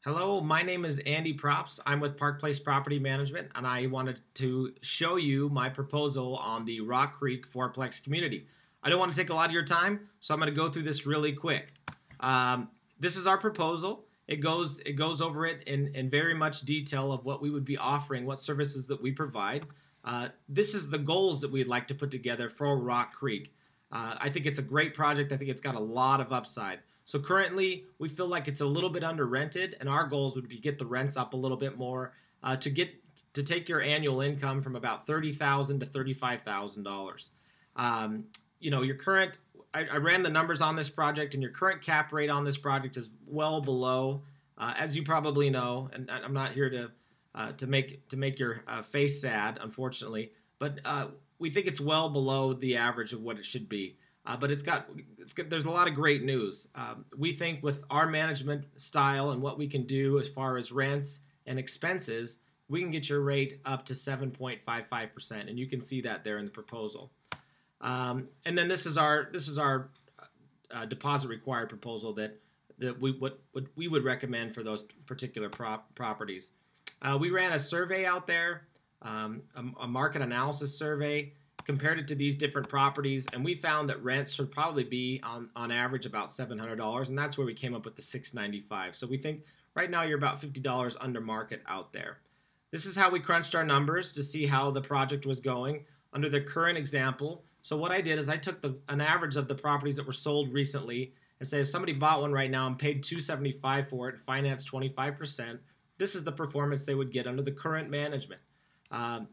Hello, my name is Andy Props. I'm with Park Place Property Management, and I wanted to show you my proposal on the Rock Creek fourplex community. I don't want to take a lot of your time, so I'm going to go through this really quick. This is our proposal. It goes over it in very much detail of what we would be offering, what services that we provide. This is the goals that we'd like to put together for Rock Creek. I think it's a great project. I think it's got a lot of upside. So currently, we feel like it's a little bit under rented, and our goals would be get the rents up a little bit more to take your annual income from about $30,000 to $35,000. Your current I ran the numbers on this project, and your current cap rate on this project is well below, as you probably know. And I'm not here to make your face sad, unfortunately, but we think it's well below the average of what it should be. But there's a lot of great news. We think with our management style and what we can do as far as rents and expenses, we can get your rate up to 7.55%, and you can see that there in the proposal. And then this is our deposit required proposal that what we would recommend for those particular properties. We ran a survey out there, a market analysis survey, compared it to these different properties, and we found that rents should probably be on average about $700, and that's where we came up with the $695. So we think right now you're about $50 under market out there. This is how we crunched our numbers to see how the project was going under the current example. So what I did is I took an average of the properties that were sold recently and say if somebody bought one right now and paid $275 for it and financed 25%, this is the performance they would get under the current management.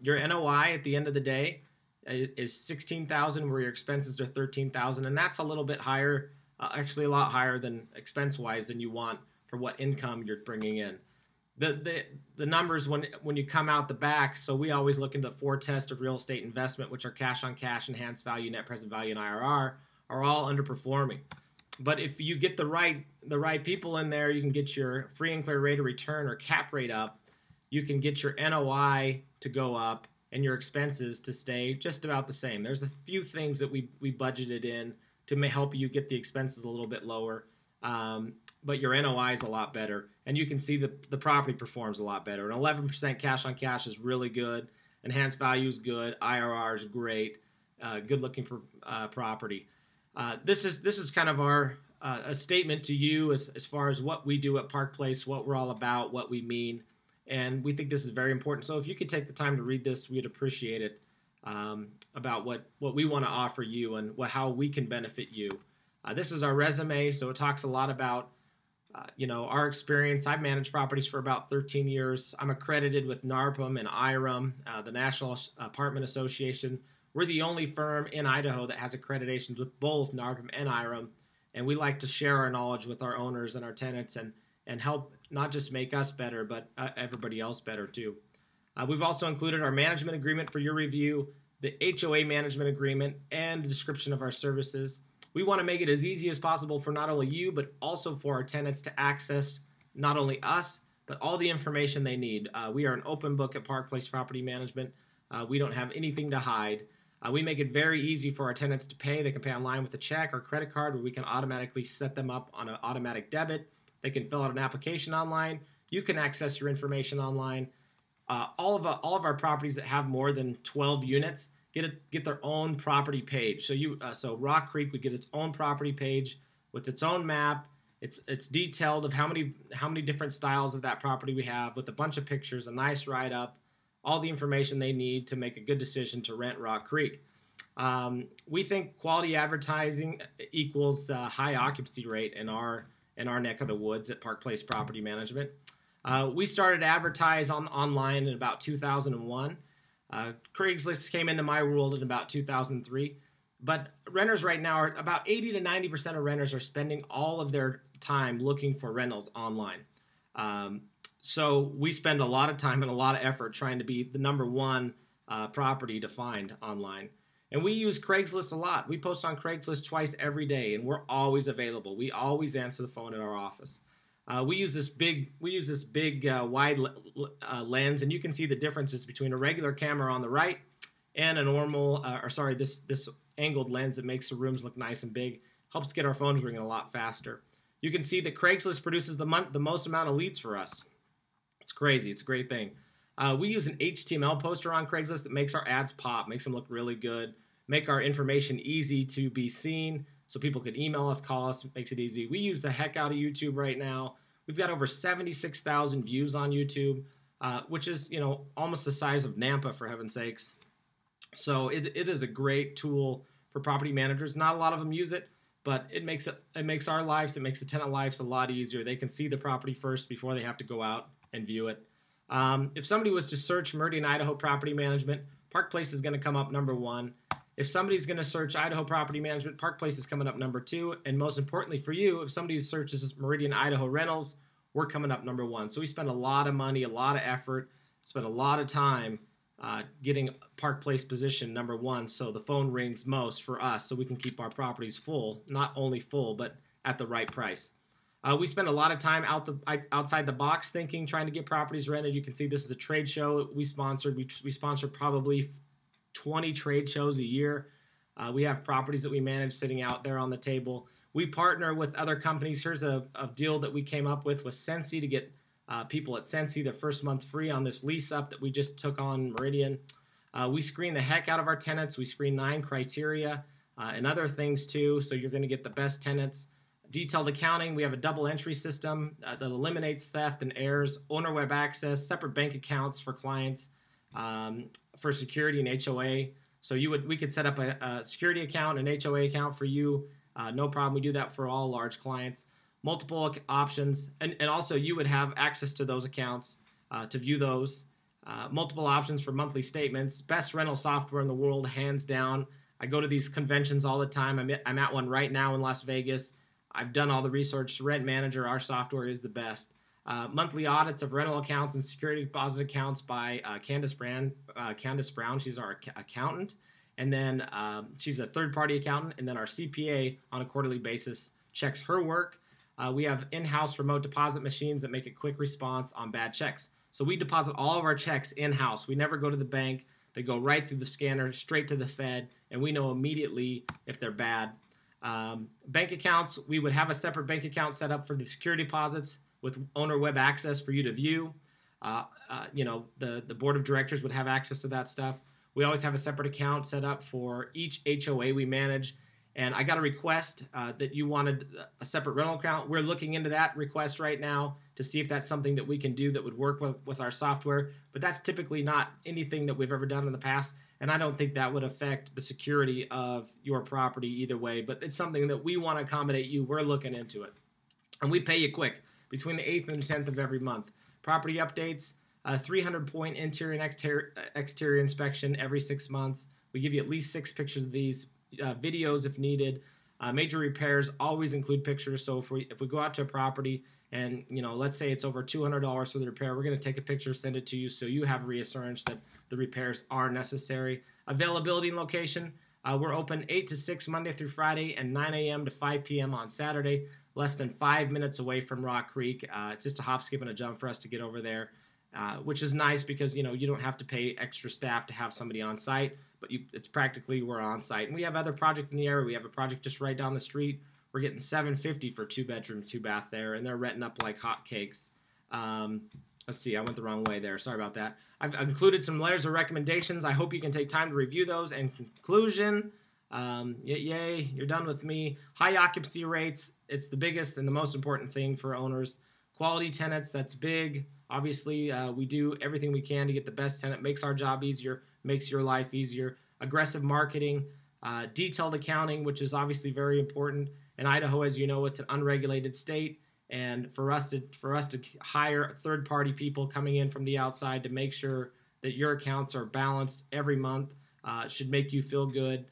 Your NOI at the end of the day is $16,000, where your expenses are $13,000, and that's a little bit higher, actually a lot higher than expense-wise than you want for what income you're bringing in. The numbers when you come out the back, so we always look into 4 tests of real estate investment, which are cash on cash, enhanced value, net present value, and IRR, are all underperforming. But if you get the right people in there, you can get your free and clear rate of return or cap rate up. You can get your NOI to go up and your expenses to stay just about the same. There's a few things that we budgeted in to help you get the expenses a little bit lower, but your NOI is a lot better, and you can see the property performs a lot better. An 11% cash on cash is really good. Enhanced value is good. IRR is great. Good looking property. This is kind of our a statement to you as far as what we do at Park Place, what we're all about, what we mean. And we think this is very important. So if you could take the time to read this, we'd appreciate it, about what we want to offer you and how we can benefit you. This is our resume, so it talks a lot about our experience. I've managed properties for about 13 years. I'm accredited with NARPM and IRM, the National Apartment Association. We're the only firm in Idaho that has accreditations with both NARPM and IRM, and we like to share our knowledge with our owners and our tenants and help not just make us better, but everybody else better too. We've also included our management agreement for your review, the HOA management agreement, and the description of our services. We want to make it as easy as possible for not only you, but also for our tenants to access not only us, but all the information they need. We are an open book at Park Place Property Management. We don't have anything to hide. We make it very easy for our tenants to pay. They can pay online with a check or credit card, where we can automatically set them up on an automatic debit. They can fill out an application online. You can access your information online. All of our properties that have more than 12 units get their own property page. So Rock Creek would get its own property page with its own map. It's detailed of how many different styles of that property we have, with a bunch of pictures, a nice write-up, all the information they need to make a good decision to rent Rock Creek. We think quality advertising equals high occupancy rate in our neck of the woods at Park Place Property Management. We started to advertise online in about 2001. Craigslist came into my world in about 2003. But renters right now are about 80 to 90% of renters are spending all of their time looking for rentals online. So we spend a lot of time and a lot of effort trying to be the number one property to find online. And we use Craigslist a lot. We post on Craigslist twice every day, and we're always available. We always answer the phone at our office. We use this big wide lens, and you can see the differences between a regular camera on the right and a normal, this angled lens that makes the rooms look nice and big. Helps get our phones ringing a lot faster. You can see that Craigslist produces the most amount of leads for us. It's crazy. It's a great thing. We use an HTML poster on Craigslist that makes our ads pop, makes them look really good, make our information easy to be seen so people can email us, call us, makes it easy. We use the heck out of YouTube right now. We've got over 76,000 views on YouTube, which is, almost the size of Nampa, for heaven's sakes. So it is a great tool for property managers. Not a lot of them use it, but it makes our lives, it makes the tenant lives a lot easier. They can see the property first before they have to go out and view it. If somebody was to search Meridian, Idaho Property Management, Park Place is going to come up number 1. If somebody's going to search Idaho Property Management, Park Place is coming up number 2. And most importantly for you, if somebody searches Meridian, Idaho Rentals, we're coming up number 1. So we spend a lot of money, a lot of effort, spend a lot of time getting Park Place positioned number 1, so the phone rings most for us, so we can keep our properties full, not only full, but at the right price. We spend a lot of time outside the box thinking, trying to get properties rented. You can see this is a trade show we sponsored. We sponsor probably 20 trade shows a year. We have properties that we manage sitting out there on the table. We partner with other companies. Here's a deal that we came up with Sensi to get people at Sensi the first month free on this lease up that we just took on Meridian. We screen the heck out of our tenants. We screen 9 criteria and other things too, so you're going to get the best tenants. Detailed accounting, we have a double entry system that eliminates theft and errors, owner web access, separate bank accounts for clients for security and HOA. So we could set up a security account, an HOA account for you. No problem. We do that for all large clients. Multiple options, and also you would have access to those accounts to view those. Multiple options for monthly statements. Best rental software in the world, hands down. I go to these conventions all the time. I'm at one right now in Las Vegas. I've done all the research. Rent Manager, our software, is the best. Monthly audits of rental accounts and security deposit accounts by Candace Brown. She's our accountant. And then she's a third-party accountant. And then our CPA on a quarterly basis checks her work. We have in-house remote deposit machines that make a quick response on bad checks. So we deposit all of our checks in-house. We never go to the bank. They go right through the scanner, straight to the Fed, and we know immediately if they're bad. Bank accounts, we would have a separate bank account set up for the security deposits with owner web access for you to view. The board of directors would have access to that stuff. We always have a separate account set up for each HOA we manage. And I got a request that you wanted a separate rental account. We're looking into that request right now to see if that's something that we can do that would work with our software. But that's typically not anything that we've ever done in the past. And I don't think that would affect the security of your property either way. But it's something that we want to accommodate you. We're looking into it. And we pay you quick, between the 8th and the 10th of every month. Property updates, 300-point interior and exterior inspection every 6 months. We give you at least 6 pictures of these. Videos if needed. Major repairs always include pictures. So if we go out to a property and let's say it's over $200 for the repair, we're going to take a picture, send it to you, so you have reassurance that the repairs are necessary. Availability and location. We're open 8 to 6 Monday through Friday and 9 a.m. to 5 p.m. on Saturday. Less than 5 minutes away from Rock Creek. It's just a hop, skip, and a jump for us to get over there, which is nice because you don't have to pay extra staff to have somebody on site. But it's practically we're on site. And we have other projects in the area. We have a project just right down the street. We're getting $750 for 2 bedroom, 2 bath there, and they're renting up like hotcakes. Let's see, I went the wrong way there. Sorry about that. I've included some letters of recommendations. I hope you can take time to review those. And conclusion, yay, you're done with me. High occupancy rates, it's the biggest and the most important thing for owners. Quality tenants, that's big. Obviously, we do everything we can to get the best tenant. Makes our job easier, makes your life easier. Aggressive marketing, detailed accounting, which is obviously very important. In Idaho, as you know, it's an unregulated state, and for us to hire third-party people coming in from the outside to make sure that your accounts are balanced every month should make you feel good.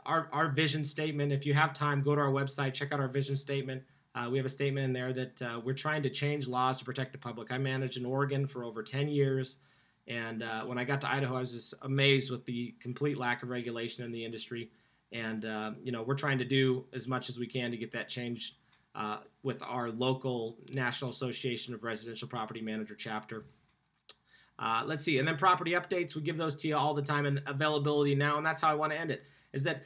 Our vision statement, if you have time, go to our website, check out our vision statement. We have a statement in there that we're trying to change laws to protect the public. I managed in Oregon for over 10 years, and when I got to Idaho, I was just amazed with the complete lack of regulation in the industry. And, we're trying to do as much as we can to get that changed with our local National Association of Residential Property Manager chapter. Let's see. And then property updates, we give those to you all the time, and availability now, and that's how I want to end it, is that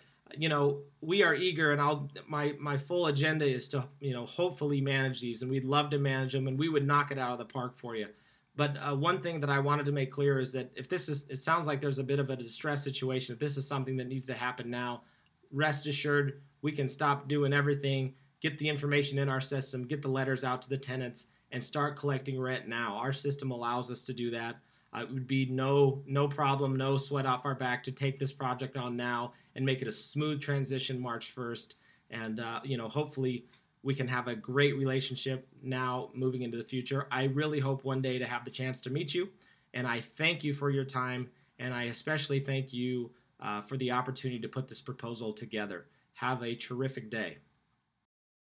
we are eager, and my full agenda is to hopefully manage these, and we'd love to manage them, and we would knock it out of the park for you. But one thing that I wanted to make clear is that if it sounds like there's a bit of a distress situation. If this is something that needs to happen now, rest assured we can stop doing everything, get the information in our system, get the letters out to the tenants, and start collecting rent now. Our system allows us to do that. It would be no problem, no sweat off our back to take this project on now and make it a smooth transition March 1st. And hopefully we can have a great relationship now moving into the future. I really hope one day to have the chance to meet you, and I thank you for your time, and I especially thank you for the opportunity to put this proposal together. Have a terrific day.